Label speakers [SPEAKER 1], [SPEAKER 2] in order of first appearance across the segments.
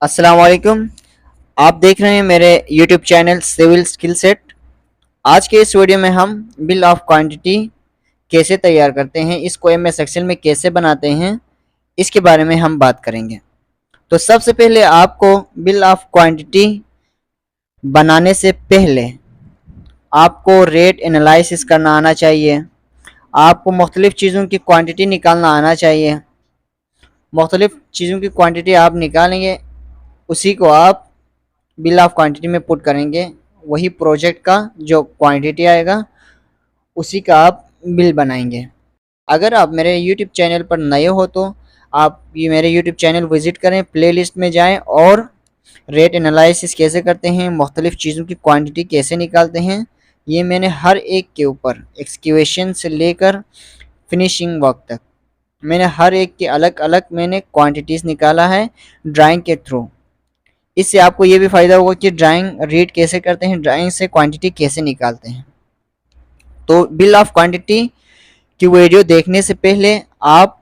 [SPEAKER 1] अस्सलाम वालेकुम। आप देख रहे हैं मेरे YouTube channel civil skill set. आज के इस वीडियो में हम बिल ऑफ क्वांटिटी कैसे तैयार करते हैं, इसको एमएस एक्सेल में कैसे बनाते हैं, इसके बारे में हम बात करेंगे। तो सबसे पहले आपको बिल ऑफ क्वांटिटी बनाने से पहले आपको रेट एनालिसिस करना आना चाहिए। आपको मुख्तलिफ़ चीज़ों की क्वांटिटी निकालना आना चाहिए। मुख्तलिफ़ चीज़ों की क्वांटिटी आप निकालेंगे, उसी को आप बिल ऑफ क्वांटिटी में पुट करेंगे। वही प्रोजेक्ट का जो क्वांटिटी आएगा उसी का आप बिल बनाएंगे। अगर आप मेरे यूट्यूब चैनल पर नए हो तो आप ये मेरे यूट्यूब चैनल विज़िट करें, प्लेलिस्ट में जाएं और रेट एनालिसिस कैसे करते हैं, मुख्तलिफ़ चीज़ों की क्वांटिटी कैसे निकालते हैं, ये मैंने हर एक के ऊपर एक्सक्यूएशन से लेकर फिनिशिंग वर्क तक मैंने हर एक के अलग अलग मैंने क्वांटिटीज़ निकाला है ड्राइंग के थ्रू। इससे आपको ये भी फ़ायदा होगा कि ड्राइंग रीड कैसे करते हैं, ड्राइंग से क्वांटिटी कैसे निकालते हैं। तो बिल ऑफ क्वांटिटी की वीडियो देखने से पहले आप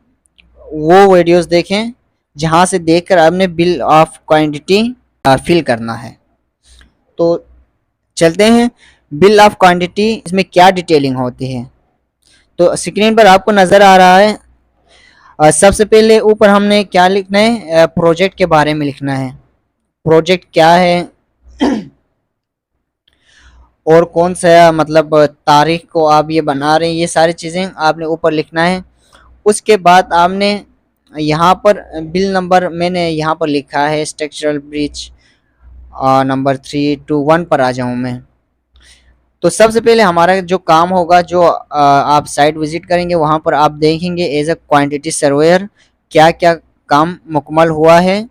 [SPEAKER 1] वो वीडियोस देखें जहां से देखकर आपने बिल ऑफ क्वांटिटी फिल करना है। तो चलते हैं, बिल ऑफ क्वांटिटी इसमें क्या डिटेलिंग होती है। तो स्क्रीन पर आपको नज़र आ रहा है। सबसे पहले ऊपर हमने क्या लिखना है, प्रोजेक्ट के बारे में लिखना है। प्रोजेक्ट क्या है और कौन सा मतलब तारीख को आप ये बना रहे हैं, ये सारी चीज़ें आपने ऊपर लिखना है। उसके बाद आपने यहाँ पर बिल नंबर मैंने यहाँ पर लिखा है स्ट्रक्चरल ब्रिज नंबर 321 पर आ जाऊँ मैं। तो सबसे पहले हमारा जो काम होगा, जो आप साइट विज़िट करेंगे वहाँ पर आप देखेंगे एज अ क्वांटिटी सर्वेयर क्या क्या काम मुकम्मल हुआ है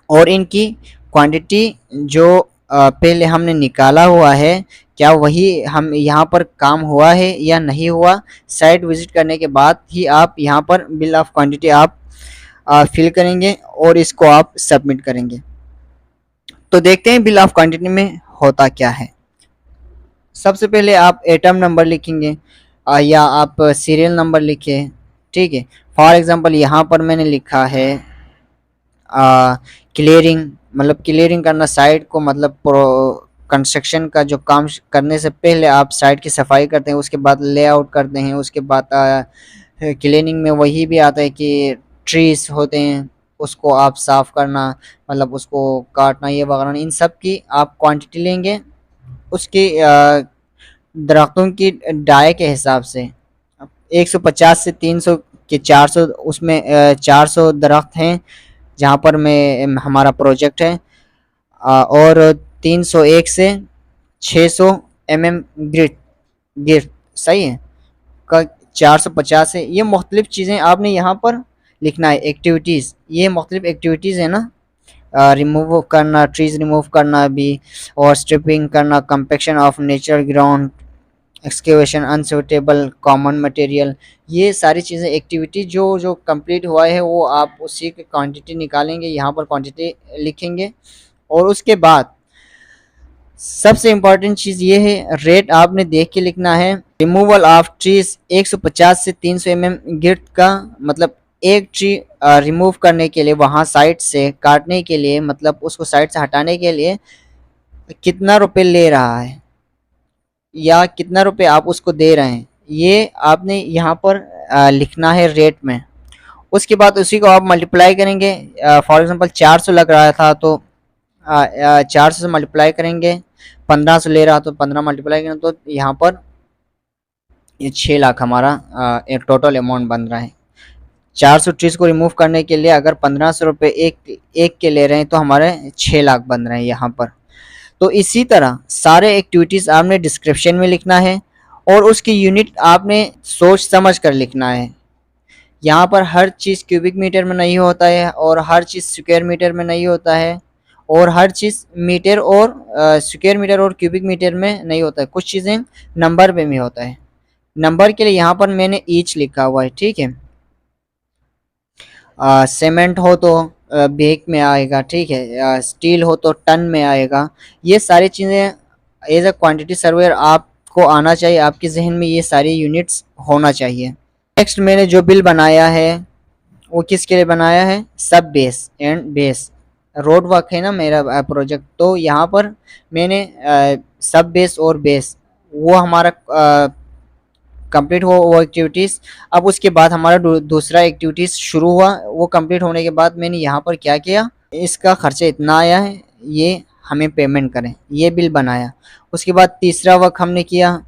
[SPEAKER 1] और इनकी क्वांटिटी जो पहले हमने निकाला हुआ है क्या वही हम यहाँ पर काम हुआ है या नहीं हुआ। साइट विज़िट करने के बाद ही आप यहाँ पर बिल ऑफ क्वांटिटी आप फिल करेंगे और इसको आप सबमिट करेंगे। तो देखते हैं बिल ऑफ क्वांटिटी में होता क्या है। सबसे पहले आप एटम नंबर लिखेंगे या आप सीरियल नंबर लिखें, ठीक है। फॉर एग्ज़ाम्पल यहाँ पर मैंने लिखा है क्लियरिंग, मतलब क्लियरिंग करना साइट को, मतलब कंस्ट्रक्शन का जो काम करने से पहले आप साइट की सफाई करते हैं, उसके बाद लेआउट करते हैं, उसके बाद क्लीनिंग में वही भी आता है कि ट्रीज होते हैं उसको आप साफ़ करना, मतलब उसको काटना, ये वगैरह, इन सब की आप क्वांटिटी लेंगे। उसकी दरख्तों की डाई के हिसाब से 150 से 300 के 400, उसमें 400 दरख्त हैं जहाँ पर मैं हमारा प्रोजेक्ट है, और 301 से 600 गिर गिर सही है का 450 है। ये मुख्तलिफ चीज़ें आपने यहाँ पर लिखना है। एक्टिविटीज़, ये मुख्तलिफ एक्टिविटीज़ है ना, रिमूव करना, ट्रीज़ रिमूव करना भी, और स्ट्रिपिंग करना, compaction of natural ground, excavation, unsuitable common material, ये सारी चीज़ें एक्टिविटी जो जो कंप्लीट हुआ है वो आप उसी की क्वांटिटी निकालेंगे, यहाँ पर क्वांटिटी लिखेंगे। और उसके बाद सबसे इम्पॉर्टेंट चीज़ ये है, रेट आपने देख के लिखना है। रिमूवल ऑफ ट्रीज 150 से 300 गिर्द का मतलब एक ट्री रिमूव करने के लिए, वहाँ साइट से काटने के लिए, मतलब उसको साइट से हटाने के लिए कितना रुपए ले रहा है या कितना रुपए आप उसको दे रहे हैं, ये आपने यहाँ पर लिखना है रेट में। उसके बाद उसी को आप मल्टीप्लाई करेंगे। फॉर एग्जांपल 400 लग रहा था तो 400 से मल्टीप्लाई करेंगे, 1500 ले रहा तो 15 मल्टीप्लाई करेंगे, तो यहाँ पर ये 6 लाख हमारा एक टोटल अमाउंट बन रहा है। 400 ट्रीज़ को रिमूव करने के लिए अगर 1500 रुपये एक के ले रहे हैं तो हमारे 6 लाख बन रहे हैं यहाँ पर। तो इसी तरह सारे एक्टिविटीज़ आपने डिस्क्रिप्शन में लिखना है और उसकी यूनिट आपने सोच समझ कर लिखना है। यहाँ पर हर चीज़ क्यूबिक मीटर में नहीं होता है और हर चीज़ स्क्वायर मीटर में नहीं होता है और हर चीज़ मीटर और स्क्वायर मीटर और क्यूबिक मीटर में नहीं होता है। कुछ चीज़ें नंबर में भी होता है। नंबर के लिए यहाँ पर मैंने ईच लिखा हुआ है, ठीक है। सीमेंट हो तो बेग में आएगा, ठीक है। स्टील हो तो टन में आएगा। ये सारी चीज़ें एज अ क्वांटिटी सर्वेयर आपको आना चाहिए, आपके जहन में ये सारी यूनिट्स होना चाहिए। नेक्स्ट मैंने जो बिल बनाया है वो किसके लिए बनाया है, सब base and base road work है ना मेरा प्रोजेक्ट, तो यहाँ पर मैंने सब बेस और बेस वो हमारा कंप्लीट हुआ वो एक्टिविटीज़। अब उसके बाद हमारा दूसरा एक्टिविटीज़ शुरू हुआ। वो कंप्लीट होने के बाद मैंने यहाँ पर क्या किया, इसका खर्चा इतना आया है, ये हमें पेमेंट करें, ये बिल बनाया। उसके बाद तीसरा वर्क हमने किया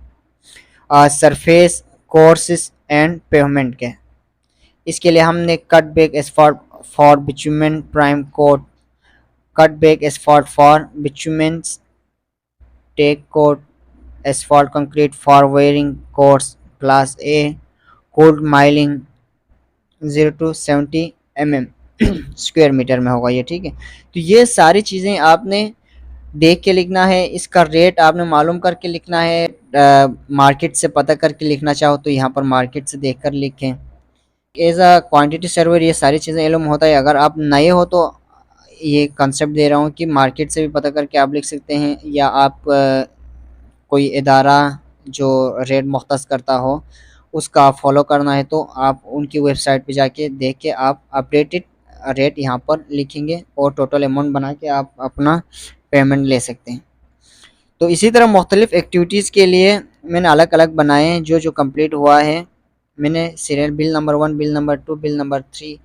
[SPEAKER 1] सरफेस कोर्सेस एंड पेमेंट के। इसके लिए हमने cut back asphalt for bitumen prime coat, cut back asphalt for bitumen tack coat, asphalt concrete for wearing course class A, cold miling 0 to 70 mm square metre में होगा ये, ठीक है। तो ये सारी चीज़ें आपने देख के लिखना है, इसका रेट आपने मालूम करके लिखना है, मार्केट से पता करके लिखना चाहो तो यहाँ पर मार्केट से देख कर लिखें। एज अ क्वांटिटी सर्वर ये सारी चीज़ें इल्म होता है। अगर आप नए हो तो ये कंसेप्ट दे रहा हूँ कि मार्केट से भी पता करके आप लिख सकते हैं, या आप कोई इदारा जो रेट मुख्तस करता हो उसका आप फॉलो करना है तो आप उनकी वेबसाइट पे जाके देख के आप अपडेटेड रेट यहाँ पर लिखेंगे और टोटल अमाउंट बना के आप अपना पेमेंट ले सकते हैं। तो इसी तरह मुख्तलिफ़ एक्टिविटीज़ के लिए मैंने अलग अलग बनाए हैं। जो जो कंप्लीट हुआ है मैंने serial bill number 1, bill number 2, bill number 3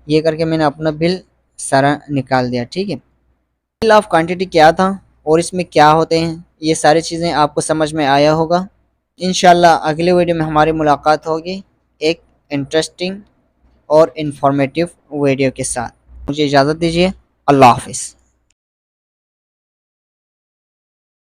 [SPEAKER 1] ये करके मैंने अपना बिल सारा निकाल दिया, ठीक है। बिल ऑफ क्वांटिटी क्या था और इसमें क्या होते हैं, ये सारी चीज़ें आपको समझ में आया होगा। इंशाल्लाह अगले वीडियो में हमारी मुलाकात होगी एक इंटरेस्टिंग और इन्फॉर्मेटिव वीडियो के साथ। मुझे इजाज़त दीजिए। अल्लाह हाफ़िज़।